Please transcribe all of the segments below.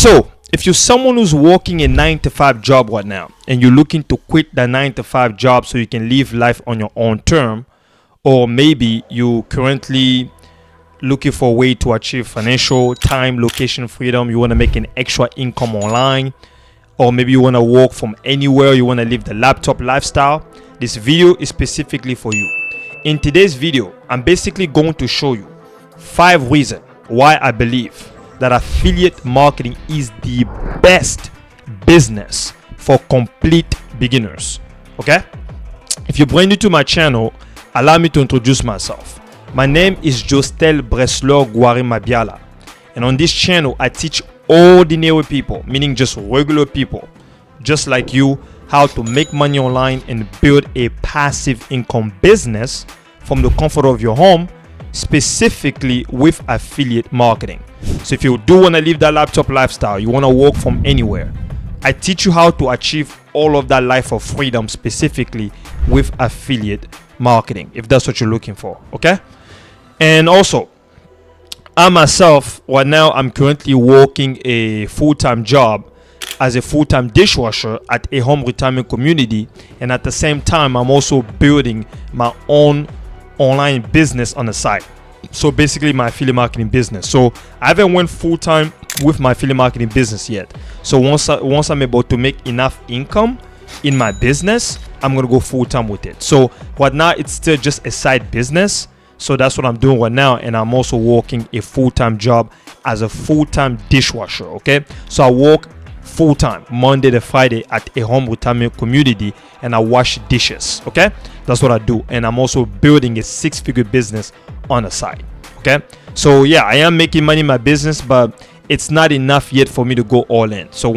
So if you're someone who's working a 9 to 5 job right now and you're looking to quit that 9 to 5 job so you can live life on your own term, or maybe you currently looking for a way to achieve financial, time, location freedom, you want to make an extra income online, or maybe you want to work from anywhere, you want to live the laptop lifestyle, this video is specifically for you. In today's video, I'm basically going to show you 5 reasons why I believe that affiliate marketing is the best business for complete beginners. Okay? If you're brand new to my channel, allow me to introduce myself. My name is Jostel Mabiala, and on this channel I teach ordinary people, meaning just regular people just like you, how to make money online and build a passive income business from the comfort of your home, specifically with affiliate marketing. So if you do want to live that laptop lifestyle, you want to work from anywhere, I teach you how to achieve all of that life of freedom specifically with affiliate marketing, if that's what you're looking for. Okay? And also, I myself, right now, I'm currently working a full-time job as a full-time dishwasher at a home retirement community, and at the same time I'm also building my own online business on the side. So basically my affiliate marketing business. So I haven't went full-time with my affiliate marketing business yet. So once I'm able to make enough income in my business, I'm gonna go full-time with it. So right now it's still just a side business. So that's what I'm doing right now, and I'm also working a full-time job as a full-time dishwasher. Okay, so I work full-time Monday to Friday at a home retirement community, and I wash dishes. Okay, that's what I do, and I'm also building a 6-figure business on the side. Okay, so yeah, I am making money in my business, but it's not enough yet for me to go all in. So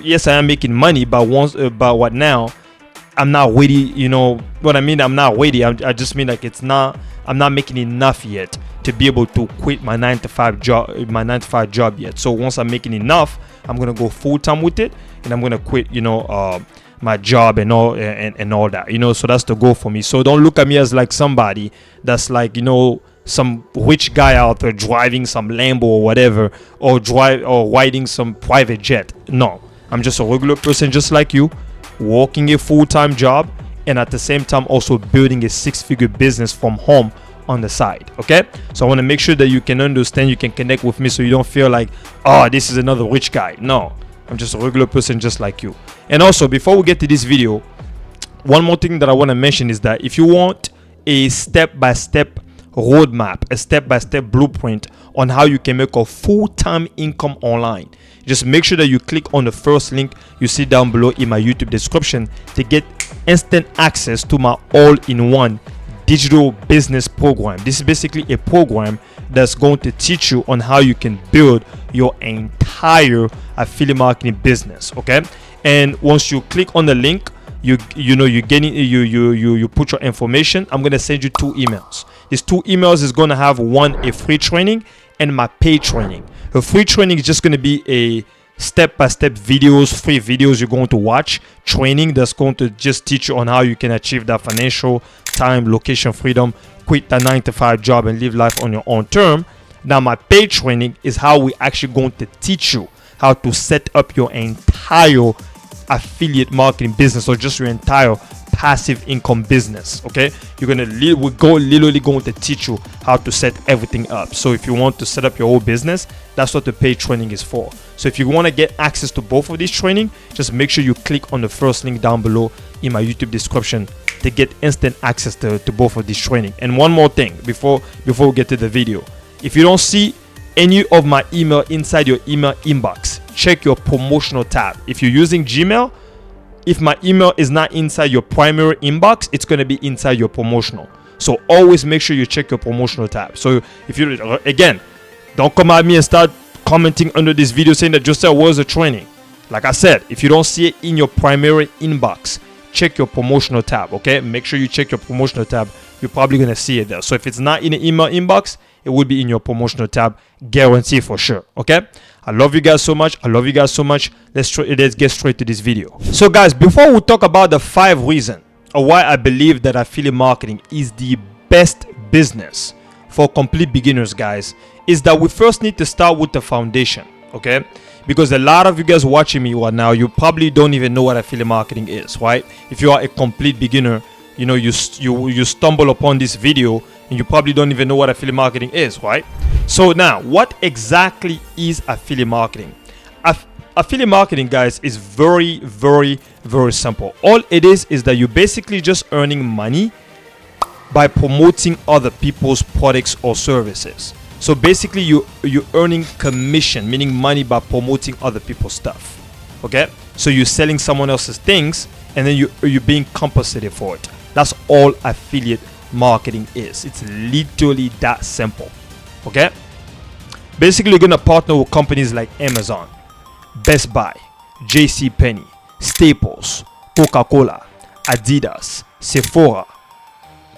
yes, I am making money, but what now, I'm not ready. You know what I mean? I'm not ready. I just mean like I'm not making enough yet to be able to quit my 9 to 5 job yet. So once I'm making enough, I'm gonna go full time with it, and I'm gonna quit my job and all that. So that's the goal for me. So don't look at me as like somebody that's like some rich guy out there driving some Lambo or whatever, or riding some private jet. No, I'm just a regular person just like you, working a full-time job, and at the same time also building a 6-figure business from home on the side. Okay, so I want to make sure that you can understand, you can connect with me, so you don't feel like, oh, this is another rich guy. No, I'm just a regular person just like you. And also, before we get to this video, one more thing that I want to mention is that if you want a step-by-step roadmap, a step-by-step blueprint on how you can make a full-time income online, just make sure that you click on the first link you see down below in my YouTube description to get instant access to my all-in-one digital business program. This is basically a program that's going to teach you on how you can build your entire affiliate marketing business. Okay, and once you click on the link, you put your information. I'm gonna send you 2 emails. These 2 emails is gonna have a free training and my paid training. The free training is just gonna be a step-by-step videos, free videos you're going to watch, training that's going to just teach you on how you can achieve that financial, time, location freedom, quit that 9 to 5 job and live life on your own term. Now my paid training is how we actually going to teach you how to set up your entire affiliate marketing business, or just your entire passive income business. Okay, we're literally going to teach you how to set everything up. So if you want to set up your whole business, that's what the paid training is for. So if you want to get access to both of these training, just make sure you click on the first link down below in my YouTube description to get instant access to both of these training. And one more thing before we get to the video, if you don't see any of my email inside your email inbox, check your promotional tab. If you're using Gmail, if my email is not inside your primary inbox, it's going to be inside your promotional. So always make sure you check your promotional tab. So if you, again, don't come at me and start commenting under this video saying that Jostel was a training. Like I said, if you don't see it in your primary inbox, check your promotional tab. Okay, make sure you check your promotional tab. You're probably going to see it there. So if it's not in the email inbox, it will be in your promotional tab, guarantee for sure. Okay, I love you guys so much. Let's get straight to this video. So guys, before we talk about the 5 reasons why I believe that affiliate marketing is the best business for complete beginners, guys, is that we first need to start with the foundation. okay? Because a lot of you guys watching me right now, you probably don't even know what affiliate marketing is, right? If you are a complete beginner, you know, you stumble upon this video and you probably don't even know what affiliate marketing is, right? So now, what exactly is affiliate marketing? Affiliate marketing, guys, is very, very, very simple. All it is that you're basically just earning money by promoting other people's products or services. So basically, you're earning commission, meaning money by promoting other people's stuff. Okay? So you're selling someone else's things, and then you're being compensated for it. That's all affiliate marketing is. It's literally that simple. Okay? Basically, you're gonna partner with companies like Amazon, Best Buy, JCPenney, Staples, Coca-Cola, Adidas, Sephora,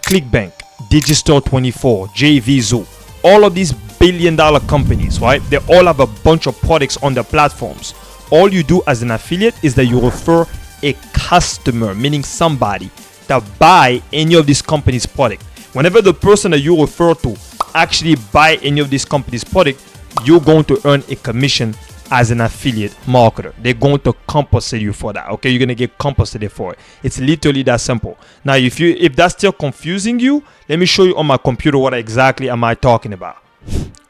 ClickBank, Digistore24, JVZoo. All of these billion-dollar companies, right? They all have a bunch of products on their platforms. All you do as an affiliate is that you refer a customer, meaning somebody that buy any of these companies' product. Whenever the person that you refer to actually buy any of these companies' product, you're going to earn a commission as an affiliate marketer. They're going to compensate you for that. Okay, you're gonna get compensated for it. It's literally that simple. Now, if that's still confusing you, let me show you on my computer what exactly am I talking about.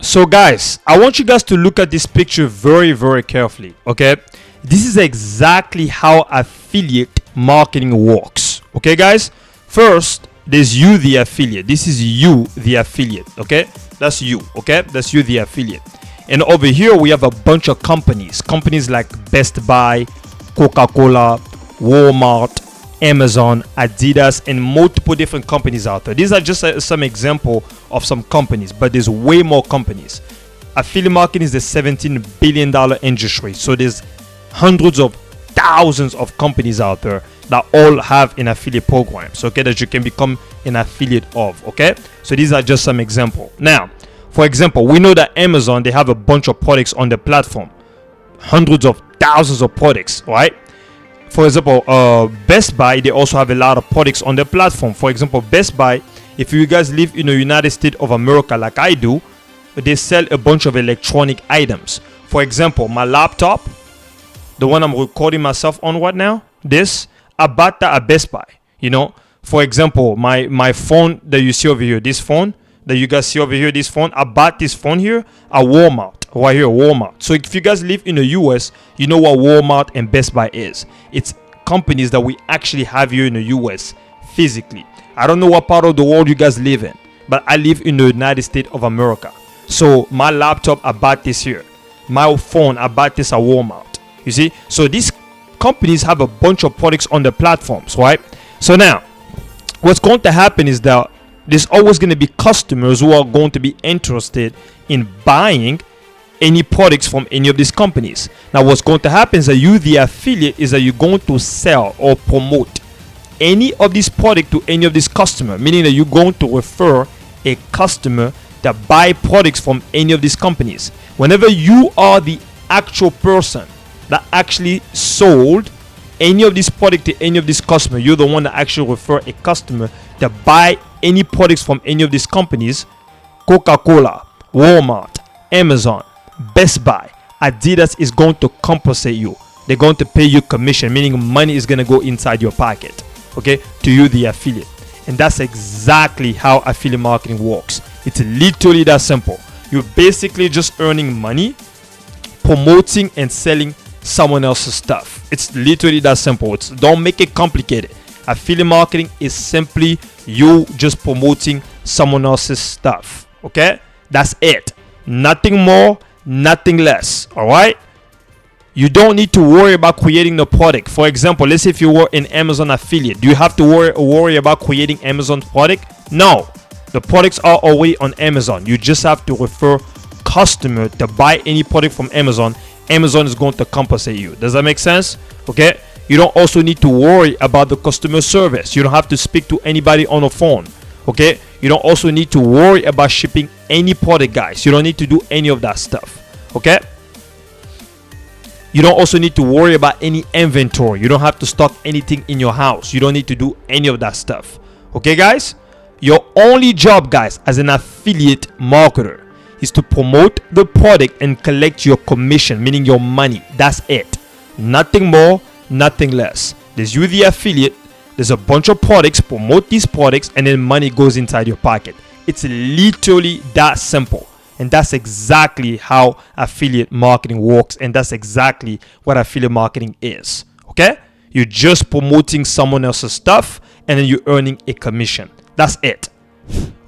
So guys, I want you guys to look at this picture very, very carefully. Okay, this is exactly how affiliate marketing works. Okay, guys, first there's you, the affiliate. This is you, the affiliate. Okay, that's you. Okay, that's you, the affiliate. And over here, we have a bunch of companies like Best Buy, Coca-Cola, Walmart, Amazon, Adidas, and multiple different companies out there. These are just some example of some companies, but there's way more companies. Affiliate marketing is the $17 billion industry. So there's hundreds of thousands of companies out there that all have an affiliate programs, okay, that you can become an affiliate of, okay? So these are just some example. Now, for example, we know that Amazon, they have a bunch of products on the platform, hundreds of thousands of products, right? For example, Best Buy, they also have a lot of products on their platform. For example, Best Buy, if you guys live in the United States of America like I do, they sell a bunch of electronic items. For example, my laptop, the one I'm recording myself on right now, I bought that at Best Buy. You know, for example, my phone that you see over here, this phone that you guys see over here, this phone, I bought this phone here at Walmart, right here, Walmart. So if you guys live in the US, you know what Walmart and Best Buy is. It's companies that we actually have here in the US physically. I don't know what part of the world you guys live in, but I live in the United States of America. So my laptop, I bought this here. My phone, I bought this at Walmart. You see? So these companies have a bunch of products on the platforms, right? So now, what's going to happen is that there's always going to be customers who are going to be interested in buying any products from any of these companies. Now, what's going to happen is that you, the affiliate, is that you're going to sell or promote any of these products to any of these customers, meaning that you're going to refer a customer that buy products from any of these companies. Whenever you are the actual person that actually sold any of this product to any of these customers, you're the one that actually refer a customer that buy any products from any of these companies, Coca-Cola, Walmart, Amazon, Best Buy, Adidas is going to compensate you. They're going to pay you commission, meaning money is going to go inside your pocket, okay, to you, the affiliate. And that's exactly how affiliate marketing works. It's literally that simple. You're basically just earning money, promoting and selling someone else's stuff. It's literally that simple. Don't make it complicated. Affiliate marketing is simply you just promoting someone else's stuff. Okay, that's it. Nothing more, nothing less. All right, you don't need to worry about creating the product. For example, let's say if you were an Amazon affiliate, do you have to worry about creating Amazon product? No, the products are already on Amazon. You just have to refer customer to buy any product from Amazon. Amazon is going to compensate you. Does that make sense? Okay, you don't also need to worry about the customer service. You don't have to speak to anybody on the phone. Okay, you don't also need to worry about shipping any product, guys. You don't need to do any of that stuff. Okay, you don't also need to worry about any inventory. You don't have to stock anything in your house. You don't need to do any of that stuff. Okay, guys, your only job, guys, as an affiliate marketer is to promote the product and collect your commission, meaning your money. That's it. Nothing more, nothing less. There's you, the affiliate. There's a bunch of products, promote these products, and then money goes inside your pocket. It's literally that simple. And that's exactly how affiliate marketing works. And that's exactly what affiliate marketing is. Okay? You're just promoting someone else's stuff and then you're earning a commission. That's it.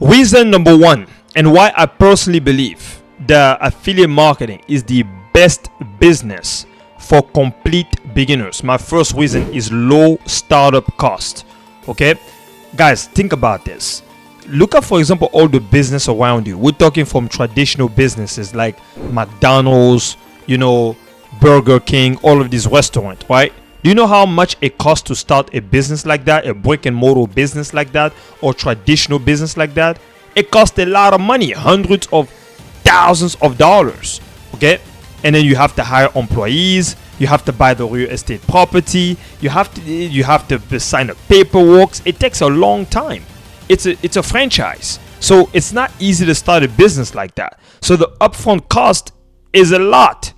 Reason number one, and why I personally believe the affiliate marketing is the best business for complete beginners. My first reason is low startup cost. Okay? Guys, think about this. Look at, for example, all the business around you. We're talking from traditional businesses like McDonald's, Burger King, all of these restaurants, right? Do you know how much it costs to start a business like that, a brick and mortar business like that, or traditional business like that? It costs a lot of money, hundreds of thousands of dollars, okay? And then you have to hire employees, you have to buy the real estate property, you have to sign the paperwork. It takes a long time. It's a franchise, so it's not easy to start a business like that. So the upfront cost is a lot.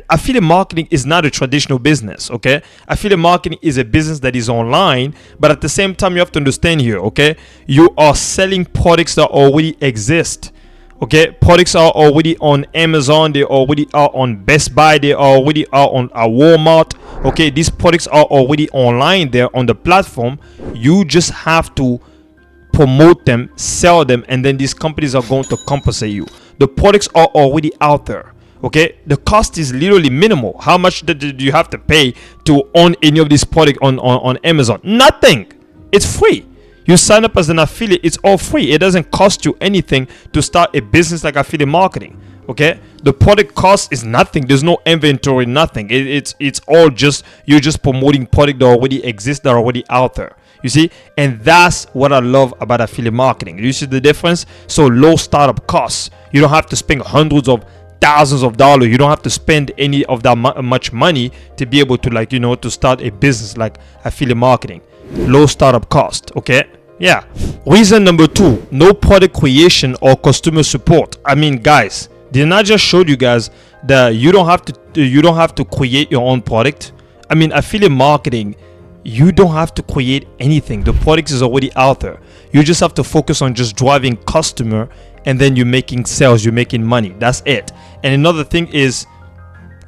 Affiliate marketing is not a traditional business, okay? Affiliate marketing is a business that is online, but at the same time, you have to understand here, okay? You are selling products that already exist, okay? Products are already on Amazon, they already are on Best Buy, they already are on Walmart, okay? These products are already online there on the platform. You just have to promote them, sell them, and then these companies are going to compensate you. The products are already out there. Okay, the cost is literally minimal. How much do you have to pay to own any of these products on Amazon? Nothing. It's free. You sign up as an affiliate, it's all free. It doesn't cost you anything to start a business like affiliate marketing. Okay, the product cost is nothing. There's no inventory, nothing. It's all just, you're just promoting product that already exists, that are already out there. You see, and that's what I love about affiliate marketing. You see the difference? So low startup costs. You don't have to spend hundreds of thousands of dollars. You don't have to spend any of that much money to be able to to start a business like affiliate marketing. Low startup cost. Okay, yeah. Reason number two, no product creation or customer support. I mean, guys, didn't I just showed you guys that you don't have to create your own product? I mean, affiliate marketing, you don't have to create anything. The product is already out there. You just have to focus on just driving customer, and then you're making sales, you're making money. That's it. And another thing is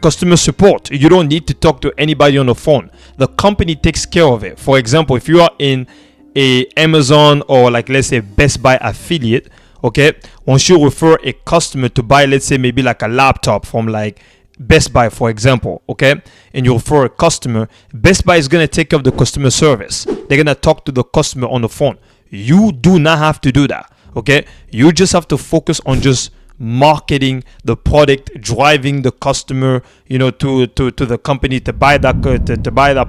customer support. You don't need to talk to anybody on the phone. The company takes care of it. For example, if you are in a Amazon or let's say Best Buy affiliate, okay, once you refer a customer to buy, let's say maybe a laptop from Best Buy, for example, okay, and you refer a customer, Best Buy is going to take care of the customer service. They're going to talk to the customer on the phone. You do not have to do that. Okay, you just have to focus on just marketing the product, driving the customer, to the company to buy that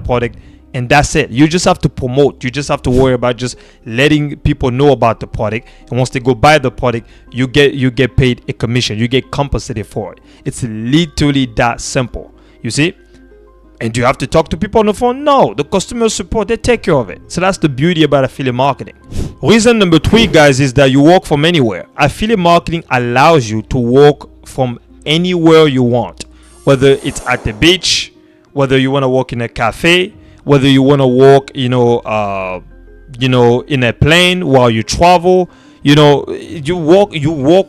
product, and that's it. You just have to promote. You just have to worry about just letting people know about the product, and once they go buy the product, you get paid a commission. You get compensated for it. It's literally that simple. You see? And do you have to talk to people on the phone? No, the customer support, they take care of it. So that's the beauty about affiliate marketing. Reason number three, guys, is that you work from anywhere. Affiliate marketing allows you to work from anywhere you want, whether it's at the beach, whether you want to work in a cafe, whether you want to work, in a plane while you travel. You work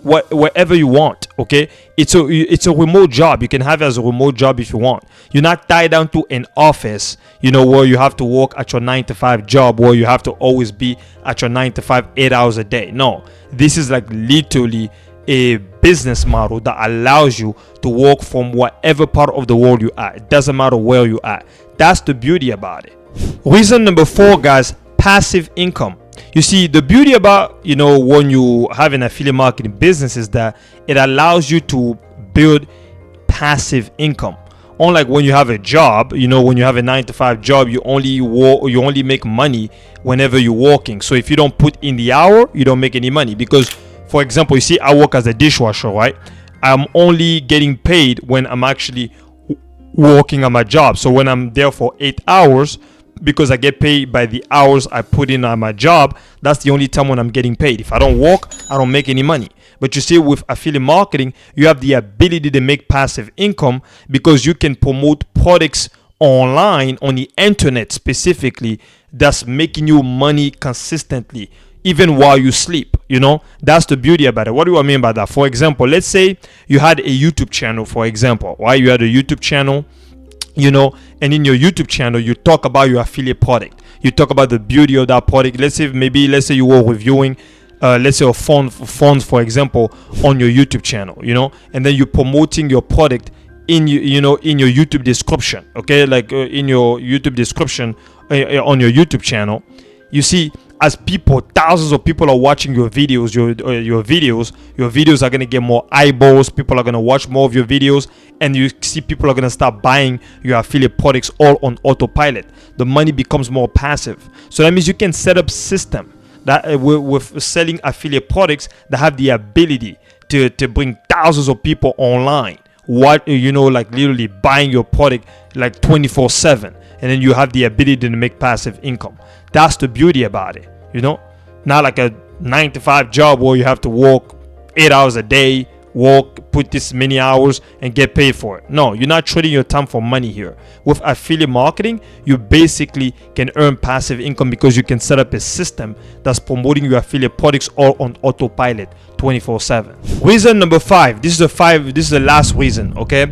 wherever you want. Okay, it's a remote job. You can have it as a remote job if you want. You're not tied down to an office, where you have to work at your 9-to-5 job, where you have to always be at your 9-to-5 8 hours a day. No, this is literally a business model that allows you to work from whatever part of the world you are. It doesn't matter where you are. That's the beauty about it. Reason number four, guys, passive income. You see, the beauty about, when you have an affiliate marketing business is that it allows you to build passive income. Unlike when you have a job, when you have a 9-to-5 job, you only make money whenever you're working. So if you don't put in the hour, you don't make any money. Because, for example, you see, I work as a dishwasher, right? I'm only getting paid when I'm actually working on my job. So when I'm there for 8 hours, because I get paid by the hours I put in on my job, that's the only time when I'm getting paid. If I don't work, I don't make any money. But you see, with affiliate marketing, you have the ability to make passive income because you can promote products online on the internet specifically that's making you money consistently even while you sleep. That's the beauty about it. What do I mean by that? For example, let's say you had a YouTube channel, for example, right? You had a YouTube channel, and in your YouTube channel you talk about your affiliate product. You talk about the beauty of that product. Let's say you were reviewing let's say a phones, for example, on your YouTube channel, and then you're promoting your product in your YouTube description, okay? Like in your YouTube description on your YouTube channel. You see, as thousands of people are watching your videos, your videos are gonna get more eyeballs. People are gonna watch more of your videos, and you see people are gonna start buying your affiliate products all on autopilot. The money becomes more passive. So that means you can set up system that with selling affiliate products that have the ability to bring thousands of people online. Like literally buying your product like 24/7, and then you have the ability to make passive income. That's the beauty about it, not like a 9-to-5 job where you have to work 8 hours a day, put this many hours and get paid for it. No, you're not trading your time for money here. With affiliate marketing, you basically can earn passive income because you can set up a system that's promoting your affiliate products all on autopilot 24/7. Reason number 5. This is the last reason, okay?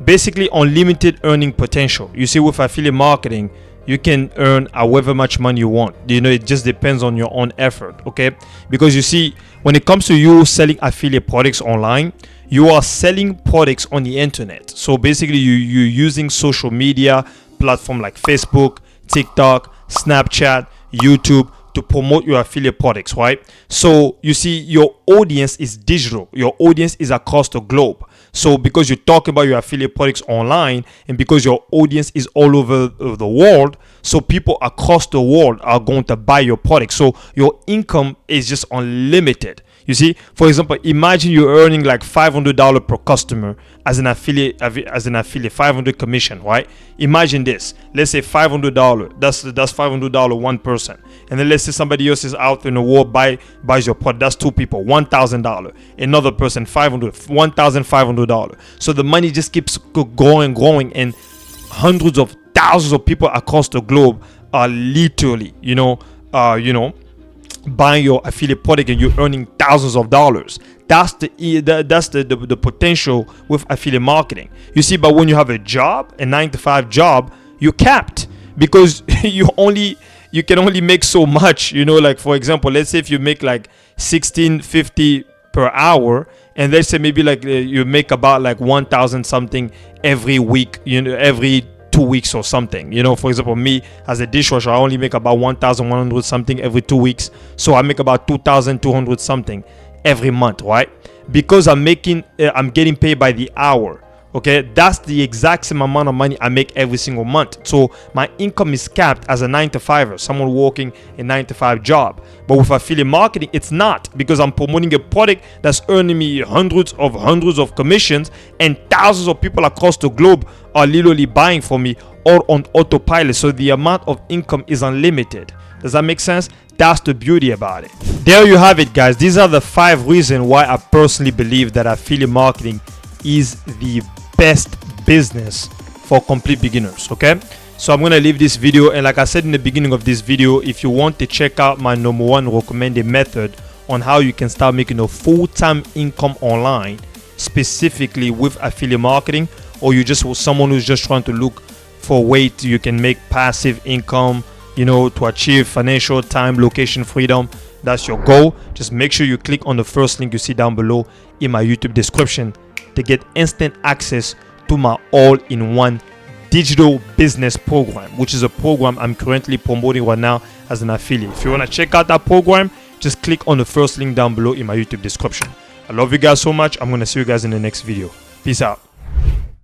Basically, unlimited earning potential. You see, with affiliate marketing, you can earn however much money you want. It just depends on your own effort, okay? Because you see, when it comes to you selling affiliate products online, you are selling products on the internet. So basically, you're using social media platform like Facebook, TikTok, Snapchat, YouTube to promote your affiliate products, right? So you see, your audience is digital. Your audience is across the globe. So because you talk about your affiliate products online, and because your audience is all over the world, so people across the world are going to buy your product. So your income is just unlimited. You see, for example, imagine you're earning like $500 per customer as an affiliate, 500 commission, right? Imagine this. Let's say $500. That's $500 one person, and then let's say somebody else is out in the world buys your product. That's two people, $1,000. Another person, $500, $1,500. So the money just keeps growing, and hundreds of thousands of people across the globe are literally, buying your affiliate product, and you're earning thousands of dollars. That's the potential with affiliate marketing. You see, but when you have a job, a 9-to-5 job, you're capped because you can only make so much. Like for example, let's say if you make like $16.50 per hour, and let's say maybe like you make about like 1,000 something every week, every 2 weeks or something. For example, me as a dishwasher, I only make about 1,100 something every 2 weeks. So I make about 2,200 something every month, right? Because I'm getting paid by the hour. Okay, that's the exact same amount of money I make every single month. So my income is capped as a 9-to-5er, someone working a 9-to-5 job. But with affiliate marketing, it's not, because I'm promoting a product that's earning me hundreds of commissions, and thousands of people across the globe are literally buying from me all on autopilot. So the amount of income is unlimited. Does that make sense? That's the beauty about it. There you have it, guys. These are the 5 reasons why I personally believe that affiliate marketing is the best business for complete beginners. Okay, so I'm gonna leave this video, and like I said in the beginning of this video, if you want to check out my number 1 recommended method on how you can start making a full-time income online, specifically with affiliate marketing, or you just someone who's just trying to look for a way you can make passive income, to achieve financial, time, location freedom, that's your goal, just make sure you click on the first link you see down below in my YouTube description to get instant access to my all-in-one digital business program, which is a program I'm currently promoting right now as an affiliate. If you want to check out that program, just click on the first link down below in my YouTube description. I love you guys so much. I'm going to see you guys in the next video. Peace out.